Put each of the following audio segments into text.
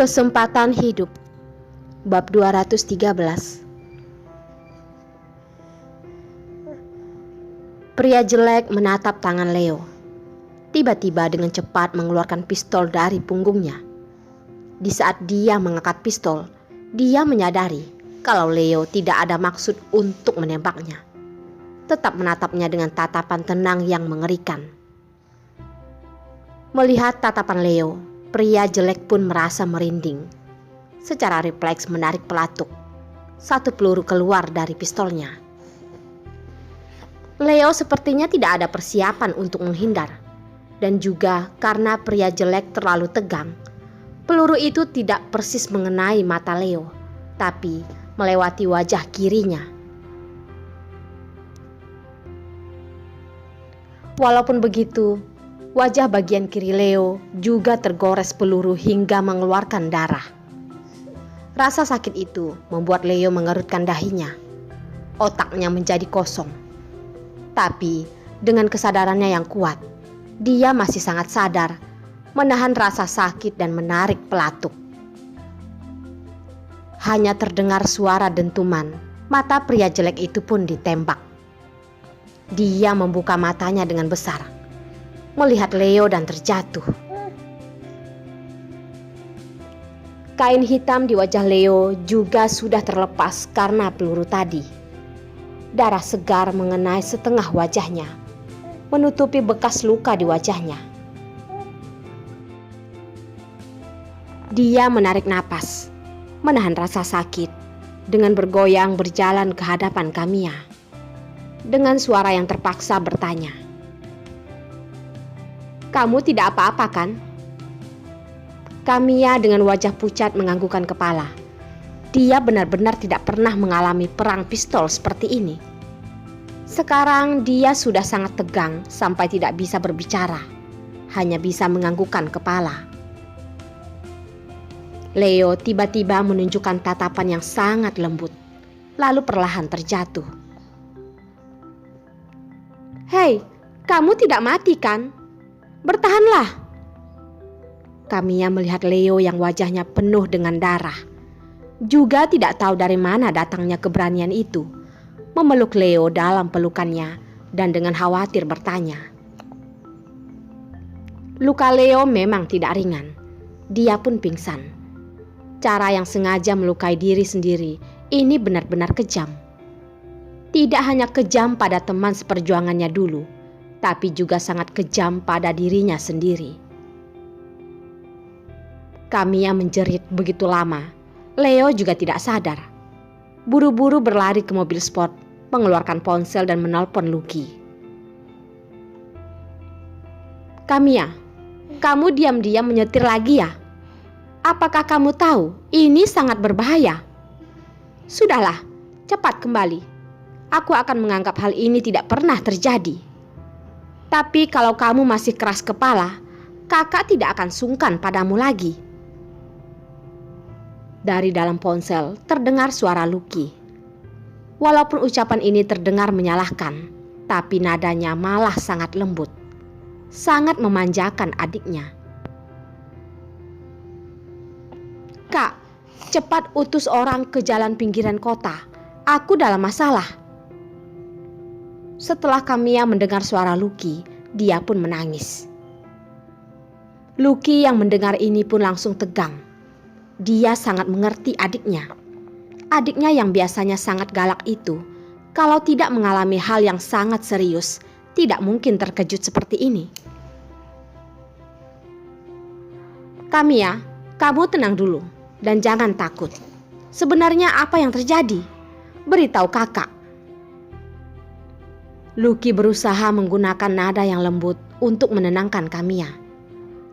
Kesempatan hidup. Bab 213. Pria jelek menatap tangan Leo. Tiba-tiba dengan cepat mengeluarkan pistol dari punggungnya. Di saat dia mengangkat pistol, dia menyadari kalau Leo tidak ada maksud untuk menembaknya. Tetap menatapnya dengan tatapan tenang yang mengerikan. Melihat tatapan Leo, pria jelek pun merasa merinding. Secara refleks menarik pelatuk. Satu peluru keluar dari pistolnya. Leo sepertinya tidak ada persiapan untuk menghindar. Dan juga karena pria jelek terlalu tegang, peluru itu tidak persis mengenai mata Leo, tapi melewati wajah kirinya. Walaupun begitu, wajah bagian kiri Leo juga tergores peluru hingga mengeluarkan darah. Rasa sakit itu membuat Leo mengerutkan dahinya. Otaknya menjadi kosong. Tapi dengan kesadarannya yang kuat, dia masih sangat sadar menahan rasa sakit dan menarik pelatuk. Hanya terdengar suara dentuman, mata pria jelek itu pun ditembak. Dia membuka matanya dengan besar, melihat Leo dan terjatuh. Kain hitam di wajah Leo juga sudah terlepas karena peluru tadi. Darah segar mengenai setengah wajahnya, menutupi bekas luka di wajahnya. Dia menarik napas, menahan rasa sakit, dengan bergoyang berjalan ke hadapan Kamiya. Dengan suara yang terpaksa bertanya, "Kamu tidak apa-apa kan?" Kamiya dengan wajah pucat menganggukkan kepala. Dia benar-benar tidak pernah mengalami perang pistol seperti ini. Sekarang dia sudah sangat tegang sampai tidak bisa berbicara, hanya bisa menganggukkan kepala. Leo tiba-tiba menunjukkan tatapan yang sangat lembut, lalu perlahan terjatuh. "Hei, kamu tidak mati kan? Bertahanlah!" Kamiya melihat Leo yang wajahnya penuh dengan darah. Juga tidak tahu dari mana datangnya keberanian itu, memeluk Leo dalam pelukannya dan dengan khawatir bertanya. Luka Leo memang tidak ringan. Dia pun pingsan. Cara yang sengaja melukai diri sendiri ini benar-benar kejam. Tidak hanya kejam pada teman seperjuangannya dulu, tapi juga sangat kejam pada dirinya sendiri. Kamiya menjerit begitu lama. Leo juga tidak sadar. Buru-buru berlari ke mobil sport, mengeluarkan ponsel dan menelpon Lucky. "Kamiya, kamu diam-diam menyetir lagi ya? Apakah kamu tahu ini sangat berbahaya? Sudahlah, cepat kembali. Aku akan menganggap hal ini tidak pernah terjadi. Tapi kalau kamu masih keras kepala, kakak tidak akan sungkan padamu lagi." Dari dalam ponsel terdengar suara Lucky. Walaupun ucapan ini terdengar menyalahkan, tapi nadanya malah sangat lembut. Sangat memanjakan adiknya. "Kak, cepat utus orang ke jalan pinggiran kota. Aku dalam masalah." Setelah Kamiya mendengar suara Lucky, dia pun menangis. Lucky yang mendengar ini pun langsung tegang. Dia sangat mengerti adiknya. Adiknya yang biasanya sangat galak itu, kalau tidak mengalami hal yang sangat serius, tidak mungkin terkejut seperti ini. "Kamiya, kamu tenang dulu dan jangan takut. Sebenarnya apa yang terjadi? Beritahu kakak." Lucky berusaha menggunakan nada yang lembut untuk menenangkan Kamiya.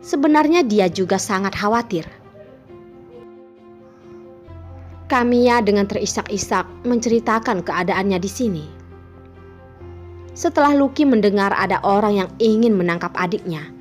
Sebenarnya dia juga sangat khawatir. Kamiya dengan terisak-isak menceritakan keadaannya di sini. Setelah Lucky mendengar ada orang yang ingin menangkap adiknya,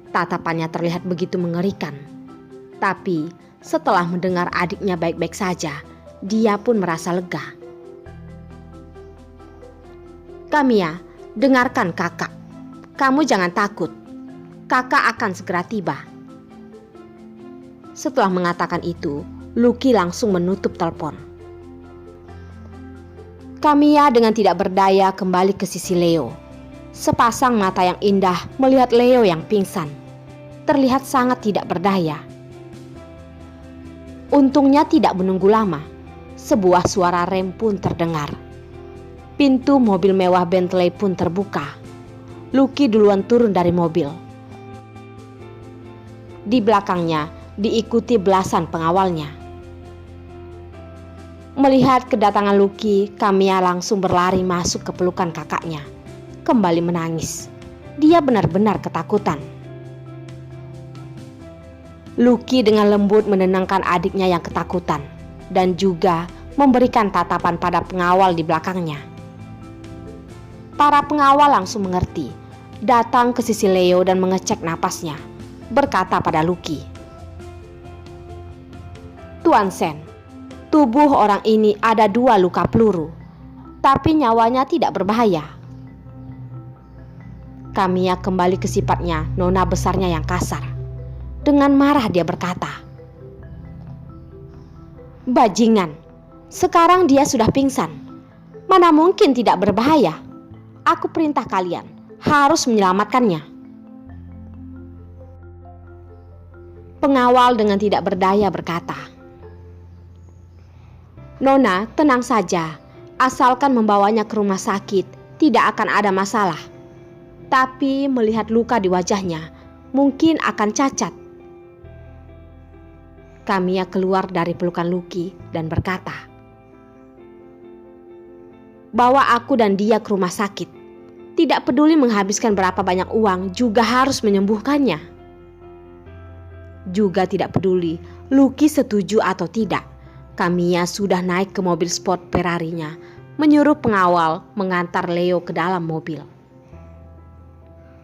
tatapannya terlihat begitu mengerikan. Tapi setelah mendengar adiknya baik-baik saja, dia pun merasa lega. "Kamiya, dengarkan kakak. Kamu jangan takut. Kakak akan segera tiba." Setelah mengatakan itu, Lucky langsung menutup telepon. Kamiya dengan tidak berdaya kembali ke sisi Leo. Sepasang mata yang indah melihat Leo yang pingsan. Terlihat sangat tidak berdaya. Untungnya tidak menunggu lama. Sebuah suara rem pun terdengar. Pintu mobil mewah Bentley pun terbuka. Lucky duluan turun dari mobil. Di belakangnya diikuti belasan pengawalnya. Melihat kedatangan Lucky, Kamiya langsung berlari masuk ke pelukan kakaknya. Kembali menangis. Dia benar-benar ketakutan. Lucky dengan lembut menenangkan adiknya yang ketakutan dan juga memberikan tatapan pada pengawal di belakangnya. Para pengawal langsung mengerti, datang ke sisi Leo dan mengecek napasnya, berkata pada Lucky, "Tuan Sen, tubuh orang ini ada 2 luka peluru, tapi nyawanya tidak berbahaya." Kamiya kembali ke sifatnya nona besarnya yang kasar. Dengan marah dia berkata, "Bajingan, sekarang dia sudah pingsan. Mana mungkin tidak berbahaya? Aku perintah kalian harus menyelamatkannya." Pengawal dengan tidak berdaya berkata, "Nona, tenang saja. Asalkan membawanya ke rumah sakit, tidak akan ada masalah. Tapi melihat luka di wajahnya, mungkin akan cacat." Kamiya keluar dari pelukan Lucky dan berkata, "Bawa aku dan dia ke rumah sakit. Tidak peduli menghabiskan berapa banyak uang, juga harus menyembuhkannya." Juga tidak peduli Lucky setuju atau tidak, Kamiya sudah naik ke mobil sport Ferrari-nya, menyuruh pengawal mengantar Leo ke dalam mobil.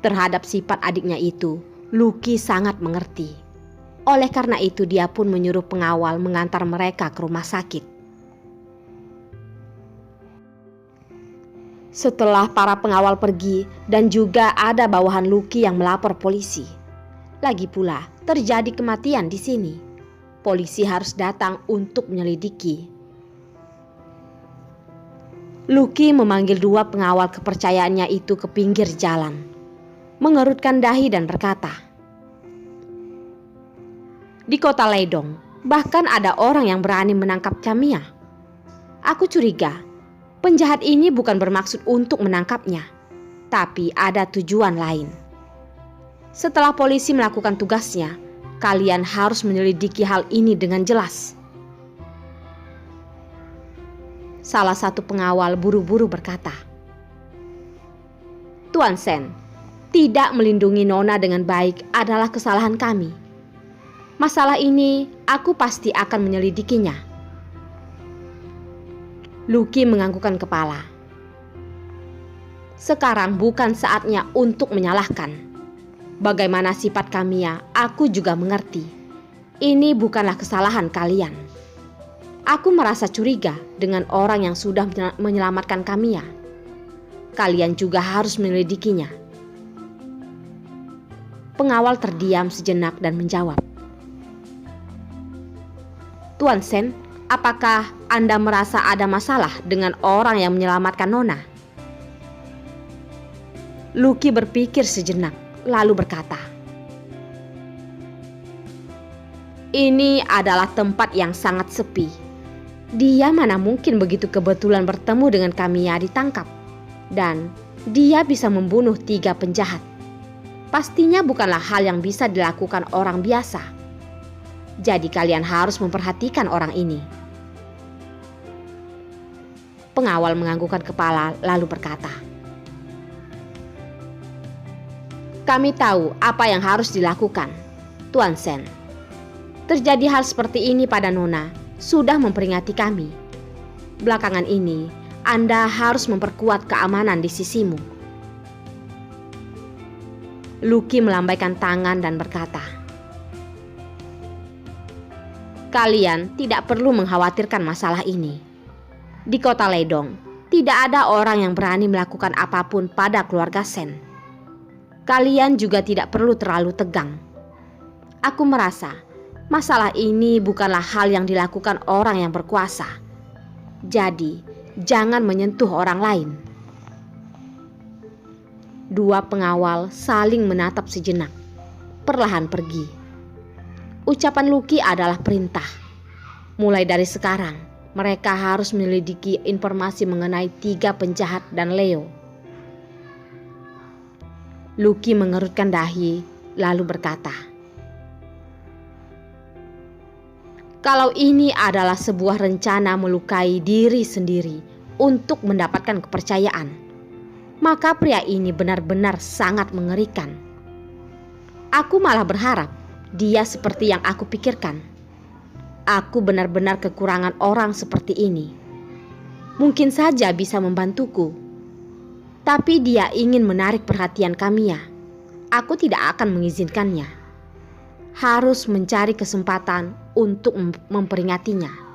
Terhadap sifat adiknya itu, Lucky sangat mengerti. Oleh karena itu dia pun menyuruh pengawal mengantar mereka ke rumah sakit. Setelah para pengawal pergi dan juga ada bawahan Lucky yang melapor polisi. Lagi pula terjadi kematian di sini. Polisi harus datang untuk menyelidiki. Lucky memanggil 2 pengawal kepercayaannya itu ke pinggir jalan, mengerutkan dahi dan berkata, "Di kota Leidong, bahkan ada orang yang berani menangkap Kamiya. Aku curiga penjahat ini bukan bermaksud untuk menangkapnya, tapi ada tujuan lain. Setelah polisi melakukan tugasnya, kalian harus menyelidiki hal ini dengan jelas." Salah satu pengawal buru-buru berkata, "Tuan Sen, tidak melindungi Nona dengan baik adalah kesalahan kami. Masalah ini aku pasti akan menyelidikinya." Lucky menganggukkan kepala. Sekarang bukan saatnya untuk menyalahkan. Bagaimana sifat Kamiya, aku juga mengerti. Ini bukanlah kesalahan kalian. Aku merasa curiga dengan orang yang sudah menyelamatkan Kamiya. Kalian juga harus menyelidikinya. Pengawal terdiam sejenak dan menjawab, "Tuan Sen, apakah Anda merasa ada masalah dengan orang yang menyelamatkan Nona?" Lucky berpikir sejenak, lalu berkata, "Ini adalah tempat yang sangat sepi. Dia mana mungkin begitu kebetulan bertemu dengan Kamiya ditangkap. Dan dia bisa membunuh 3 penjahat. Pastinya bukanlah hal yang bisa dilakukan orang biasa. Jadi kalian harus memperhatikan orang ini." Pengawal menganggukkan kepala lalu berkata, "Kami tahu apa yang harus dilakukan, Tuan Sen. Terjadi hal seperti ini pada Nona sudah memperingati kami. Belakangan ini Anda harus memperkuat keamanan di sisimu." Lucky melambaikan tangan dan berkata, "Kalian tidak perlu mengkhawatirkan masalah ini. Di kota Leidong tidak ada orang yang berani melakukan apapun pada keluarga Sen. Kalian juga tidak perlu terlalu tegang. Aku merasa Masalah ini bukanlah hal yang dilakukan orang yang berkuasa. Jadi, jangan menyentuh orang lain. Dua pengawal saling menatap sejenak, perlahan pergi. Ucapan Lucky adalah perintah. Mulai dari sekarang, mereka harus menyelidiki informasi mengenai 3 penjahat dan Leo. Lucky mengerutkan dahi, lalu berkata, "Kalau ini adalah sebuah rencana melukai diri sendiri untuk mendapatkan kepercayaan, maka pria ini benar-benar sangat mengerikan. Aku malah berharap dia seperti yang aku pikirkan. Aku benar-benar kekurangan orang seperti ini. Mungkin saja bisa membantuku. Tapi dia ingin menarik perhatian Kamiya. Aku tidak akan mengizinkannya. Harus mencari kesempatan untuk memperingatinya."